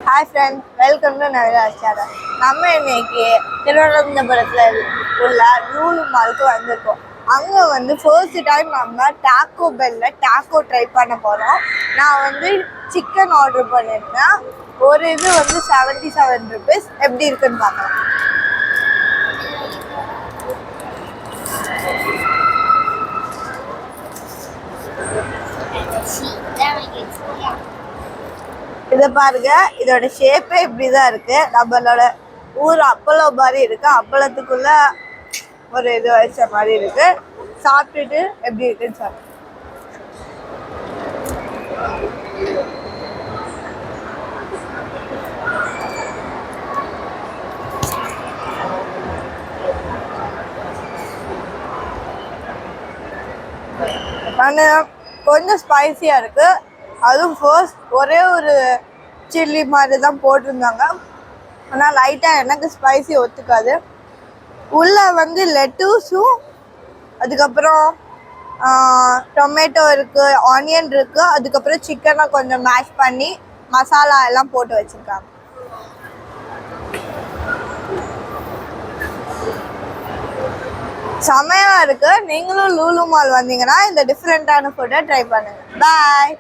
Hi friends, welcome to Navira's channel. நம்ம இன்னைக்கு திருவனந்தபுரத்தில் உள்ள லூலு மாலுக்கு வந்திருக்கோம். அங்கே வந்து ஃபர்ஸ்ட் டைம் நம்ம டாக்கோ பெல்ல டாக்கோ ட்ரை பண்ண போகிறோம். நான் வந்து சிக்கன் ஆர்டர் பண்ணியிருந்தேன். ஒரு இது வந்து 77 ருபீஸ். எப்படி இருக்குன்னு பார்க்கலாம். இதை பாருங்க, இதோட ஷேப்பே இப்படிதான் இருக்கு. நம்மளோட ஊர் அப்பளம் மாதிரி இருக்கு. அப்பளத்துக்குள்ள ஒரு இது வச்ச மாதிரி இருக்கு. சாப்பிட்டுட்டு எப்படி இருக்குன்னு சார். கொஞ்சம் ஸ்பைசியா இருக்கு. அதுவும் ஃபர்ஸ்ட் ஒரே ஒரு சில்லி மாதிரி தான் போட்டிருந்தாங்க. ஆனால் லைட்டாக எனக்கு ஸ்பைசி ஒத்துக்காது. உள்ளே வந்து லெட்டூஸும் அதுக்கப்புறம் டொமேட்டோ இருக்குது, ஆனியன் இருக்குது, அதுக்கப்புறம் சிக்கனை கொஞ்சம் மேஷ் பண்ணி மசாலா எல்லாம் போட்டு வச்சுருக்காங்க. செமையாக இருக்குது. நீங்களும் லூலு மால் வந்தீங்கன்னா இந்த டிஃப்ரெண்ட்டான ஃபுட்டை ட்ரை பண்ணுங்கள். பாய்.